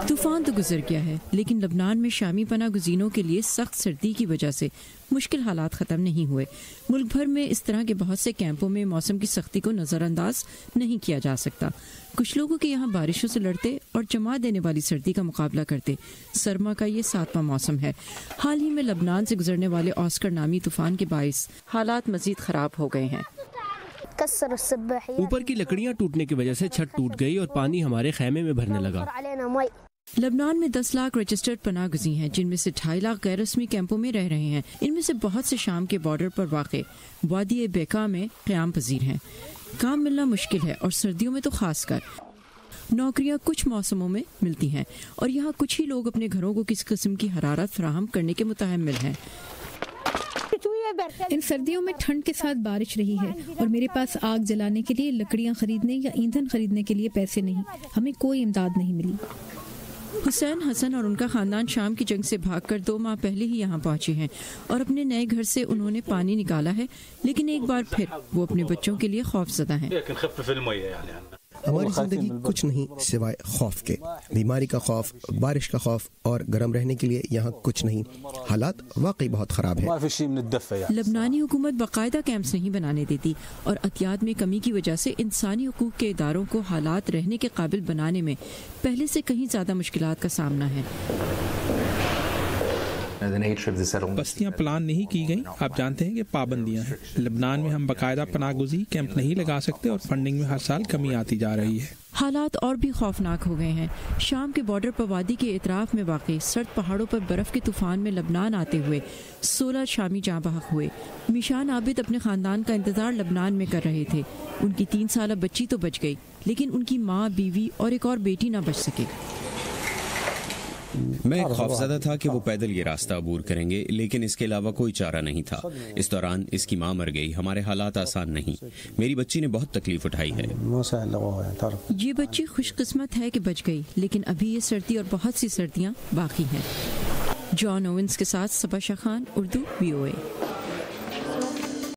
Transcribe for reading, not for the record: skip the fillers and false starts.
طوفان تو گزر گیا ہے، لیکن لبنان میں شامی پناہ گزینوں کے لیے سخت سردی کی وجہ سے مشکل حالات ختم نہیں ہوئے۔ ملک بھر میں اس طرح کے بہت سے کیمپوں میں موسم کی سختی کو نظر انداز نہیں کیا جا سکتا۔ کچھ لوگوں کے یہاں بارشوں سے لڑتے اور جما دینے والی سردی کا مقابلہ کرتے سرما کا یہ 7واں موسم ہے۔ حال ہی میں لبنان سے گزرنے والے آسکر نامی طوفان کے باعث حالات مزید خراب ہو گئے ہیں۔ اوپر کی لکڑیاں ٹوٹنے کی وجہ سے چھت ٹوٹ گئی اور پانی ہمارے خیمے میں بھرنے لگا۔ لبنان میں 10 لاکھ رجسٹرڈ پناہ گزین ہیں، جن میں سے 2.5 لاکھ غیر رسمی کیمپوں میں رہ رہے ہیں۔ ان میں سے بہت سے شام کے بارڈر پر واقع وادی بیکا میں قیام پذیر ہیں۔ کام ملنا مشکل ہے اور سردیوں میں تو خاص کر۔ نوکریاں کچھ موسموں میں ملتی ہیں اور یہاں کچھ ہی لوگ اپنے گھروں کو کسی قسم کی حرارت فراہم کرنے کے متحمل ہیں۔ ان سردیوں میں ٹھنڈ کے ساتھ بارش رہی ہے اور میرے پاس آگ جلانے کے لیے لکڑیاں خریدنے یا ایندھن خریدنے کے لیے پیسے نہیں۔ ہمیں کوئی امداد نہیں ملی۔ حسین حسن اور ان کا خاندان شام کی جنگ سے بھاگ کر 2 ماہ پہلے ہی یہاں پہنچے ہیں اور اپنے نئے گھر سے انہوں نے پانی نکالا ہے، لیکن ایک بار پھر وہ اپنے بچوں کے لیے خوف زدہ ہیں۔ ہماری زندگی کچھ نہیں سوائے خوف کے، بیماری کا خوف، بارش کا خوف اور گرم رہنے کے لیے یہاں کچھ نہیں۔ حالات واقعی بہت خراب ہیں۔ لبنانی حکومت باقاعدہ کیمپس نہیں بنانے دیتی اور عطیات میں کمی کی وجہ سے انسانی حقوق کے اداروں کو حالات رہنے کے قابل بنانے میں پہلے سے کہیں زیادہ مشکلات کا سامنا ہے۔ بستیاں پلان نہیں کی گئیں، آپ جانتے ہیں کہ پابندیاں ہیں۔ لبنان میں ہم باقاعدہ پناہ گزین کیمپ نہیں لگا سکتے اور فنڈنگ میں ہر سال کمی آتی جا رہی ہے۔ حالات اور بھی خوفناک ہو گئے ہیں۔ شام کے بارڈر پر وادی کے اطراف میں واقع سرد پہاڑوں پر برف کے طوفان میں لبنان آتے ہوئے 16 شامی جاں بحق ہوئے۔ میشان عابد اپنے خاندان کا انتظار لبنان میں کر رہے تھے۔ ان کی 3 سالہ بچی تو بچ گئی، لیکن ان کی ماں، بیوی اور ایک اور بیٹی نہ بچ سکے۔ میں خوفزدہ تھا کہ وہ پیدل یہ راستہ عبور کریں گے، لیکن اس کے علاوہ کوئی چارہ نہیں تھا۔ اس دوران اس کی ماں مر گئی۔ ہمارے حالات آسان نہیں۔ میری بچی نے بہت تکلیف اٹھائی ہے۔ یہ بچی خوش قسمت ہے کہ بچ گئی، لیکن ابھی یہ سردی اور بہت سی سردیاں باقی ہیں۔ جان اوونز کے ساتھ صبا شاہ خان، اردو VOA۔